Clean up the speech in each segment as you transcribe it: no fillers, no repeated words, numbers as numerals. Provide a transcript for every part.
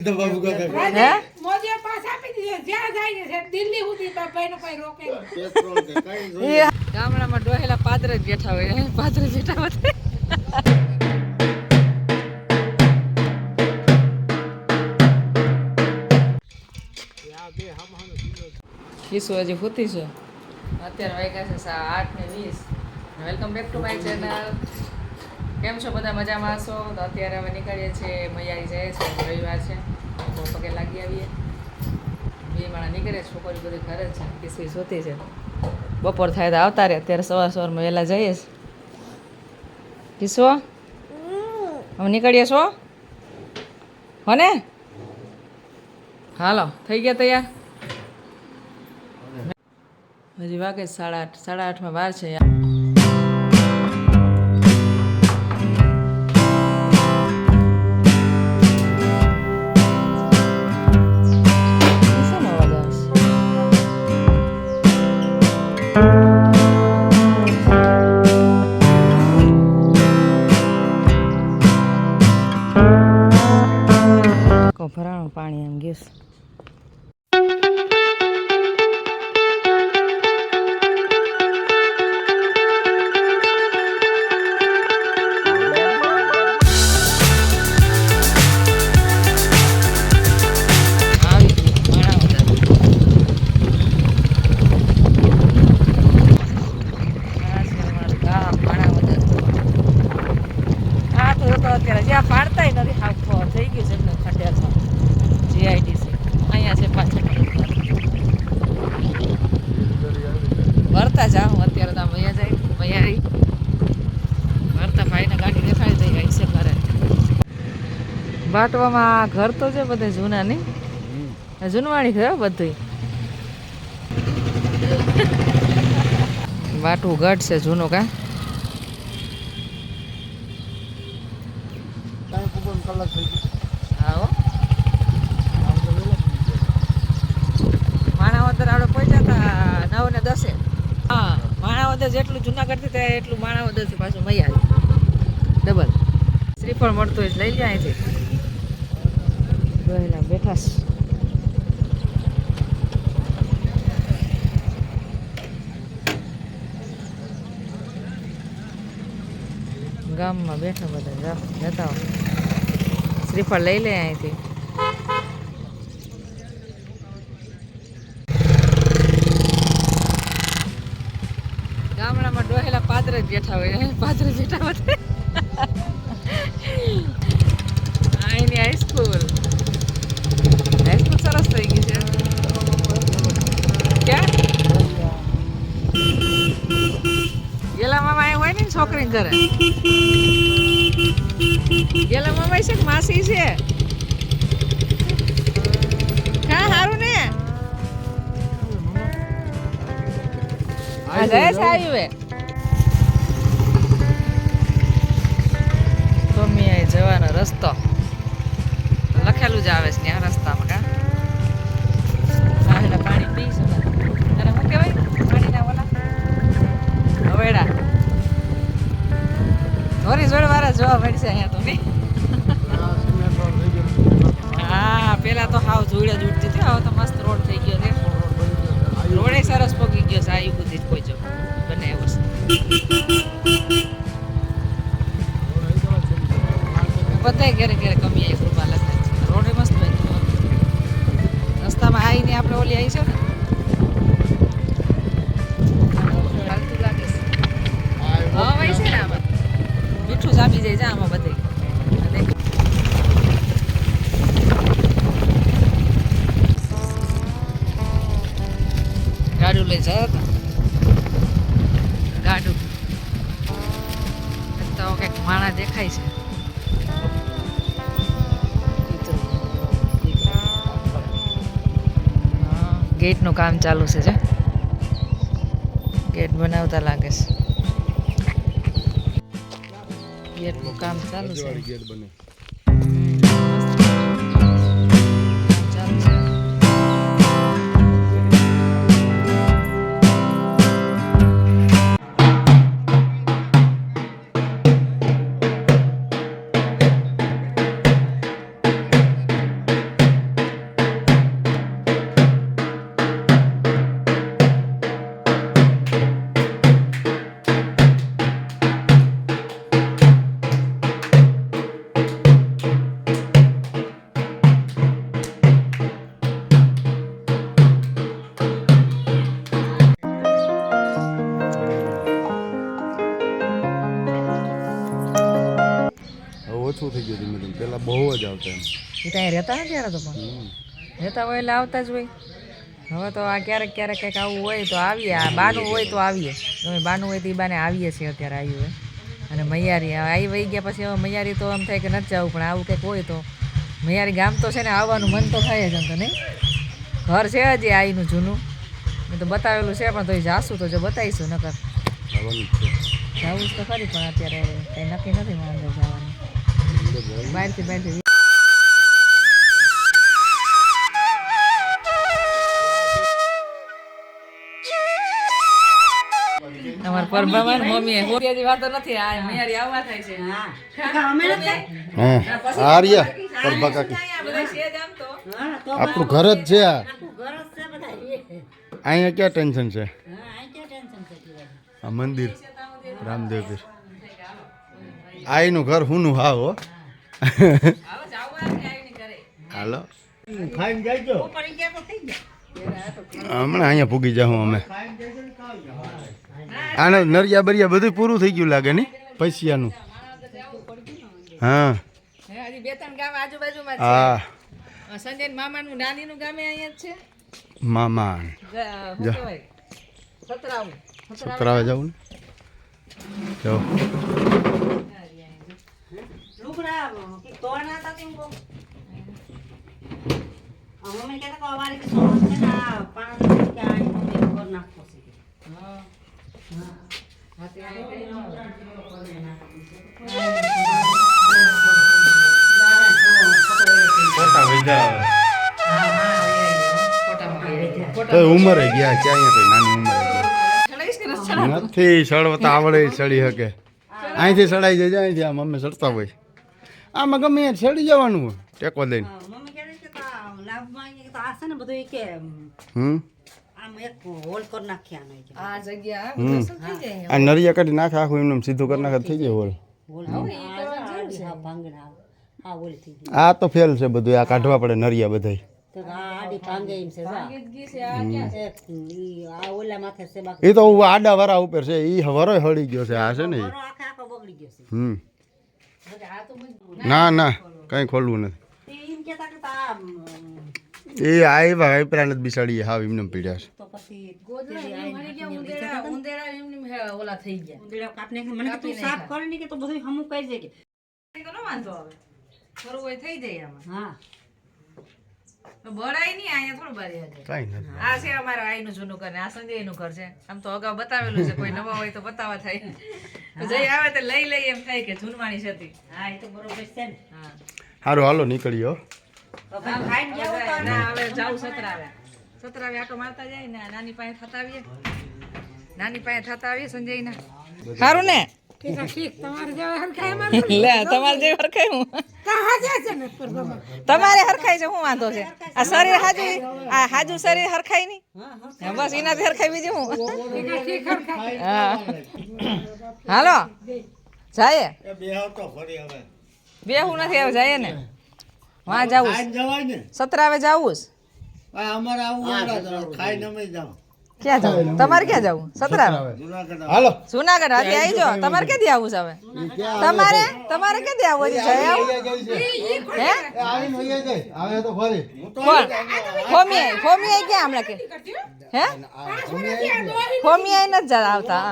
તો બાબુ કાકા હે મોદી પાસ આપી દીધો જ્યાં જાય છે દિલ્હી સુધી ભાઈનો કોઈ રોકે પેટ્રોલ કે કઈ એ જોઈએ ગામડામાં ડોહેલા પાદરે જ બેઠા હોય પાદરે બેઠા હોય કિસ્સો હજી હોતી છે અત્યારે વાગ્યા છે 8:20 welcome back to my channel કેમ છો બધા મજામાં હશો તો અત્યારે અમે નીકળીએ છીએ મૈયારી જાય છે રવિવાર છે તો પગે લાગી આવીએ બે માણા નીકળે છોકરી બધી ઘરે જ છે કિસ્સી સોતી છે બપોર થાય તો આવતા રહે અત્યારે સવારમાં વહેલા જઈએ છીએ કિસ્સો અમે નીકળીએ છો હો ને હાલો થઈ ગયા તૈયાર હજી વાગે 8:30 8:30 વાર છે ભરાણું પાણી એમ ગેસ અત્યારે જ્યાં પાડતા નથી હાફ થઈ ગયું છે એમને ખંડેરમાં જીઆઈડીસી અહીંયા છે પાછળ ભરતા જાઉં અત્યારે તો અહીંયા જાય મૈયારી ભરતા ભાઈને ગાડી દેખાડી દઈ આવી છે ઘરે બાટવામાં આ ઘર તો છે બધે જૂના નહીં જૂનવાણી ઘર બધું બાટવું ગઢ છે જૂનું કા કલાક થઈ ગઈ આવો માણાવદર આપણે પહોંચ્યા હતા 9 ને 10 હા માણાવદર જેટલું જુનાગઢથી થાય એટલું માણાવદરથી પાછું મૈયારી ડબલ શ્રીફળ મળતું હોય લઈ લે અહીંથી રહેલા બેઠા ગામમાં બેઠા બધા જતા હોય શ્રીફળ લઈ લે અહીંથી ગામડામાં ડોહેલા પાદરે જ બેઠા હોય પાદરે બેઠા હોય અહીંની હાઈસ્કૂલ સરસ થઈ ગઈ છે ક્યાં ગેલા મામા અહીં હોય ને છોકરીને ઘરે ગેલા મામા છે કે માસી છે હા સારું ને આ જાય છે આવ્યું મમ્મી અહીં જવાનો રસ્તો લખેલું જ આવે છે ત્યાં રસ્તામાં કા હા પાણી પી છે અને શું કહેવાય પાણીના ઓલા હવેડા ધોરી જોડવાળા જોવા મળશે અહીંયા તો નહીં હા પેલા તો હાવ જોડે જ ઉઠતી હતી હવે તો મસ્ત રોડ થઈ ગયો છે રોડે સરસ પગી ગયો છે આયુ સુધી જ પહોંચ્યો બને એવું છે બધાય ઘરે ઘરે કમી આવી કૃપા લખાય છે રોડે મસ્ત બન્યો રસ્તામાં આવીને આપણે ઓલી આવી છે ને હાલતું લાગે છે હા ભાઈ છે ને આમાં મીઠું જામી જાય છે આમાં બધે ગાડું લઈ જાય ગાડું તો કંઈક માણા દેખાય છે ગેટનું કામ ચાલુ છે જે ગેટ બનાવતા લાગે છે ગેટનું કામ ચાલુ છે ગેટ બને પેલા બહુ જ આવતા એમ. એ તો અહીંયા રહેતા નથી યાર તો પણ રહેતા હોય એટલે આવતા જ હોય. હવે તો આ ક્યારેક ક્યારેક કંઈક આવું હોય તો આવીએ, આ બાનું હોય તો આવીએ, તમે બાનું હોય તો એ બાને આવીએ છીએ અત્યારે આવ્યું હોય. અને મૈયારી આવી વહી ગયા પછી હવે મૈયારી તો એમ થાય કે નથી જવું, પણ આવું કંઈક હોય તો મૈયારી ગામ તો છે ને આવવાનું મન તો થાય જ એમ તો નહીં. ઘર છે હજી આઈનું જૂનું, મેં તો બતાવેલું છે પણ તો એ જાશું તો જો બતાવીશું નકર આવવાનું જ છે. જવું જ તો ખરી પણ અત્યારે કંઈ નક્કી નથી મારે અંદર જવાનું. બહારથી અમાર પરભામાં મમ્મી હોરિયાની વાતો નથી, આ મૈયારી આવવા થાય છે. આર્યા પરભા કાકી અહીંયા બધા છે જ આમ તો. આપણું ઘર જ છે આ. અહીંયા ક્યાં ટેન્શન છે? આ મંદિર રામદેવ પીર આઈનું ઘર હુંનું હાવ હો. આવો જાવ આવીને કરે. હાલો ખાઈને જાયજો. હમણાં અહીંયા પૂગી જાઉં અમે. આને નરિયા બરિયા બધું પૂરું થઈ ગયું લાગે ને પૈસિયાનું. હા હજી બે ત્રણ ગામ આજુબાજુમાં જ હા છે. સંજય મામાનું નાનીનું ગામે અહીંયા જ છે. મામા શું કહેવાય? સતરાવું. સતરાવે જવું ને જાઓ. ઉંમરે ગયા ક્યાં અહીંયા કઈ નાની ઉંમરે ગયા નથી સડવતા આવડે સડી શકે. અહીંથી સડાઈ જાય અહીંથી આમ અમે સડતા હોય આમાં ગમે સડી જવાનું હોય ટેકો દઈને. આ જગ્યા આ નરિયા કાઢી નાખે આખું એમને સીધું કરી નાખે થઈ જાય હોલ. આ તો ફેલ છે બધું, આ કાઢવા પડે નરિયા બધા. એ તો આડા વરા ઉપર છે, એ વરો હળી ગયો છે. આ છે ને ના ના કઈ ખોલવું નથી. એ આવ્યા આઈપરા નથી બિસાડી હાવ એમને પીડ્યા છે. બળાય નહીં અહીંયા થોડું બારી કઈ નથી. આ છે અમારા આઈનું જૂનું ઘર ને આ સંજયનું ઘર છે. આમ તો અગાઉ બતાવેલું છે, કોઈ નવા હોય તો બતાવવા થાય. તો જઈ આવે તો લઈ એમ થાય કે જૂનવાણી છે. હા એ તો બરોબર છે ને. હા સારું હાલો નીકળ્યો. ના હવે જાઉં સતરાવે આટો મારતા જાય ને નાની પાસે થતા આવીએ સંજયના. સારું ને લે તમારે જે હરખાય હું તમારે હરખાય છે, શું વાંધો છે? આ શરીર હાજુ શરીર હરખાય નહીં, બસ એનાથી હરખાય બીજું હું. હા હાલો જાય બે હું નથી આવે જાય ને વાં જવું સતરાવે જવું ક્યાં જવું? તમારે ક્યાં જવું? સતરાવે હાલો જુનાગઢ હાથી આવી જાઓ. તમારે ક્યાંથી આવું છે હવે? તમારે ક્યાંથી આવું? હજી જઈ આવું હે કોણ? ફોમી ક્યાં હમણાં કે હે ફોમી નથી આવતા.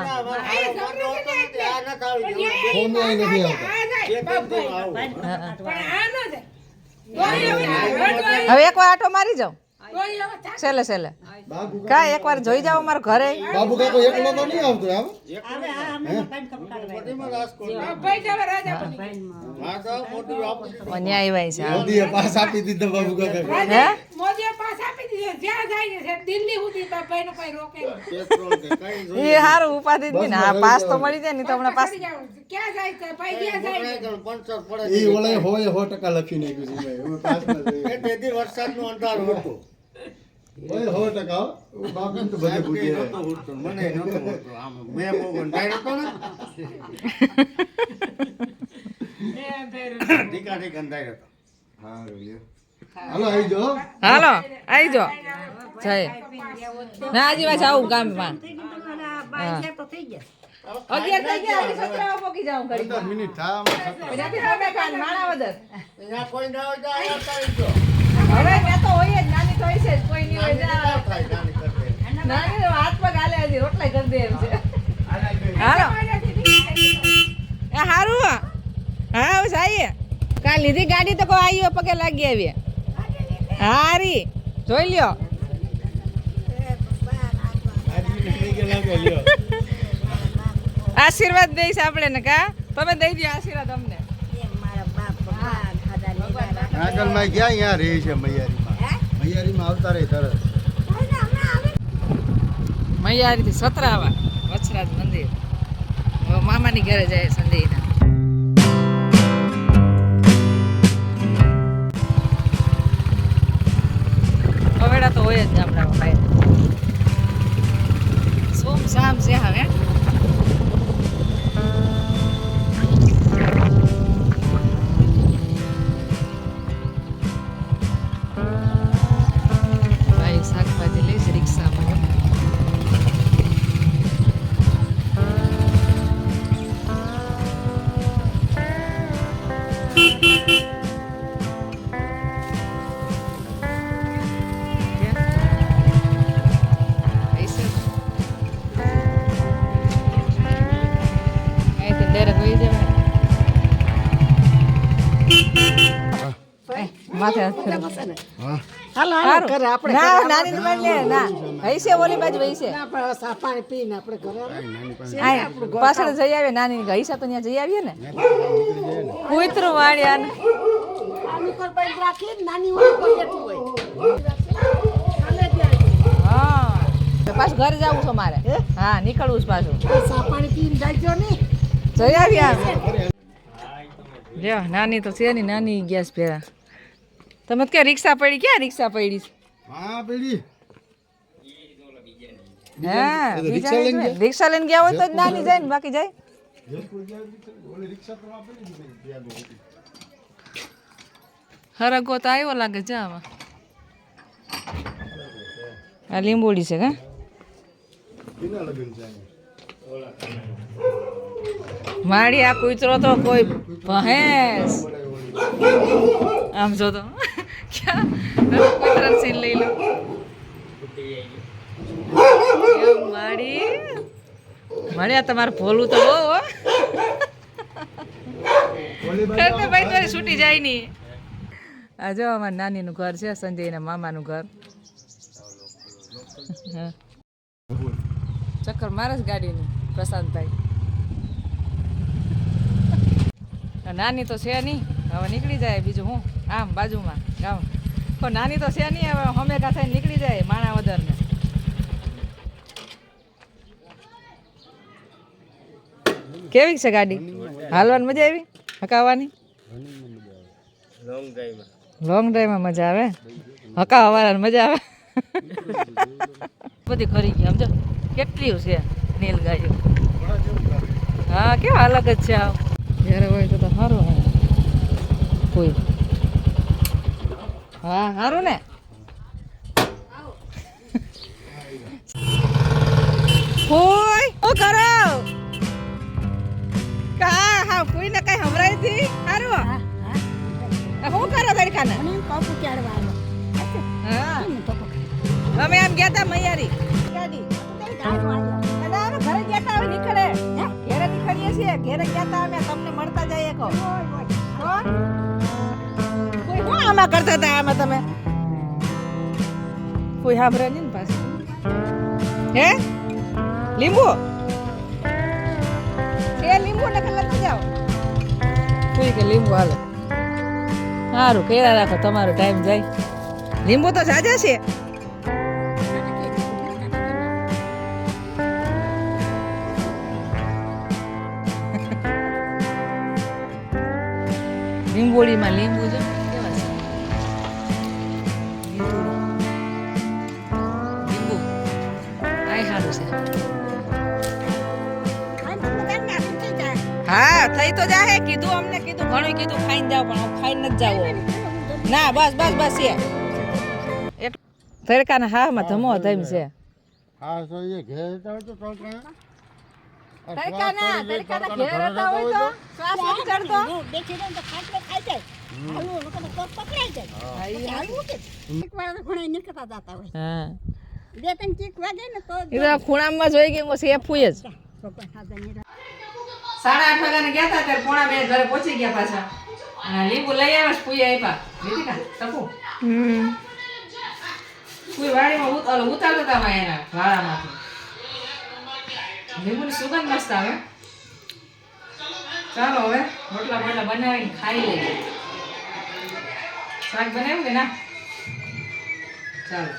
હવે એકવાર આટો મારી જાઓ છેલ્લે કા એકવાર જોઈ જાઓ અમારા ઘરે. બાબુ કાકો એકલો તો નહીં આવતો આમ. ન્યાય ભાઈ છે મોદીએ પાસ આપી દીધો બાબુ કાકા. હે મોદીએ પાસ આપી દીધો, જ્યાં જાય છે દિલ્હી સુધી તો ભાઈનો ભાઈ રોકે નહીં. એ હારું ઉપાધિ જ નહીં ને. હા પાસ તો મળી જાય ને તો હમણાં પાસ ક્યાં જાય છે ભાઈ, ક્યાં જાય છે? એ ઓલે હોય 100% લખી નાખ્યું છે ભાઈ. હું પાસ માં જઈ. તેથી વરસાદનું અંધારું હતું. ઓય 100% હું બાપીને તો બધે ભૂલી ગયો. મને નતો હોતો આમ મેં બોગન ડાયરો તો ને. ઠીકા ડાયરો તો. હા રોલ્યો. હાલો આવી જો. હાલો આવી જો જાય ના હજી પાછા આવું ગામમાં. 11 થઈ ગયા હજી સતરામાં પોકી જાઉં ઘડી 15 મિનિટ થાય આમાં સતરા. ત્યાંથી તમે કાન માણાવદર અહીંયા કોઈ ના હોય તો અહીંયા તારી જો. હવે ત્યાં તો હોય જ નાની તો હોય છે જ, કોઈ નહીં હોય જા થાય નાની કરતે. નાની તો હાથ પગ હાલે હજી રોટલા કરી દે એમ છે હાલો એ હારું હા હવે જઈએ કાલ લીધી ગાડી તો કોઈ આવી પગે લાગી આવીએ હારી જોઈ લ્યો આશીર્વાદ દઈશ આપણે ને કા તમે દઈ દો આશીર્વાદ અમને આગળમાં ગયા અહીંયા રહે છે મૈયારીમાં. મૈયારીમાં આવતા રહે તરત. મૈયારીથી સતરાવા વચરાજ મંદિર હવે મામાની ઘરે જાય સંજયના હવેડા તો હોય જ ગામડામાં ભાઈ સોમ શામ છે હવે ભાઈ શાકભાજી લે છે રિક્ષામાં માથે હાથ ફેરવો. હા. હારું. ના નાની ને મળે ના હૈસે ઓલી બાજુ હૈસે પાછળ જઈ આવીએ નાની હૈસા તો ત્યાં જઈ આવીએ ને કુતરું વાળ્યા ને હા પાછું ઘરે જવું છે મારે હા નીકળવું છે પાછું જઈ આવ્યા લ્યો નાની તો છે ની નાની ગેસ પહેરા તમે તો કે રિક્ષા પડી ક્યાં રિક્ષા પડી છે હા પેલી હા રિક્ષા લઈને ગયા હોય તો જ નાની જાય ને બાકી જાય હરગો તો આવ્યો લાગે છે આમાં આ લીંબોડી છે કા માડી આ કૂતરો તો કોઈ ભેંસ આમ જો તો ક્યાં કૂતરા સીન લઈ લો માડી માડી આ તમારે ભોલું તો બહુ હો ભાઈ તારી છૂટી જાય નહીં આ જો અમારા નાનીનું ઘર છે સંજયના મામાનું ઘર ચક્કર મારે જ ગાડીનું પ્રશાંતભાઈ નાની તો છે નહીં હવે નીકળી જાય બીજું હું આમ બાજુમાં ગામ પણ નાની તો છે નહીં હવે હમેકા થઈને નીકળી જાય માણાવદર ને કેવી છે ગાડી હાલવાની મજા આવી હકાવવાની લોંગ ડ્રાઈવમાં મજા આવે હકાવવાની મજા આવે બધી ખરી ગઈ સમજો કેટલી છે નીલ ગાયો હા કેવા અલગ જ છે આવ જ્યારે હોય તો સારું હોય કોઈ હા સારું ને ફૂઈ શું કરો કા હા ફૂઈ ને કઈ હમરાઈ હતી સારું શું કરો તડકાને હા અમે આમ ગયા તા મૈયારી ગાડી ઘરે ગયા તા હવે નીકળે ઘેરે નીકળીએ છીએ ઘેરે ગયા તા અમે તમને મળતા જઈએ કહો કોઈ શું આમાં કરતા હતા આમાં તમે કોઈ સાંભળે નહીં ને પાછું હે લીંબુ એ લીંબુ ને લખી જાઓ કોઈ કે લીંબુ હાલો સારું કેળા રાખો તમારો ટાઈમ જાય લીંબુ તો જાજા છે લીંબોડીમાં લીંબુ જો કેવા છે લીંબુ આય સારું છે હા થઈ તો જાહે કીધું અમને કીધું ઘણું કીધું ખાઈને જાવ પણ ખાઈને નથી જાવ ના બસ બસ બસ એ તડકાના હામાં ધમો ધમ છે હા તો એ ઘેર તો તડકા તડકાના ઘેર રહેતા હોય તો શ્વાસ નથી ચડતો. બેઠી રહે તો ખાટલો ખાઈ જાય હાલવું લોકો તો પગ પકડાઈ જાય હાલવું કે એક વાર ઘણા નીકળતા જતા હોય હા બે ત્રણ ચીક વાગે ને તો એ તો ખૂણામાં જોઈ ગઈ સેફ હોય જ. ભગવાન હાજર નહીં 8:30 વાગ્યાને ગયા હતા ત્યારે 1:45 ઘરે પહોંચી ગયા પાછા. અને લીંબુ લઈ આવ્યા છે, ફૂઈ આપ્યા. લીધી કા ટપુ ફૂઈ વાડીમાં ઉતારતા હતા માં એના વાળામાંથી. લીંબુની સુગંધ મસ્ત આવે. ચાલો હવે રોટલા બોટલા બનાવીને ખાઈ લઈએ. શાક બનાવ્યું કે ના? ચાલો.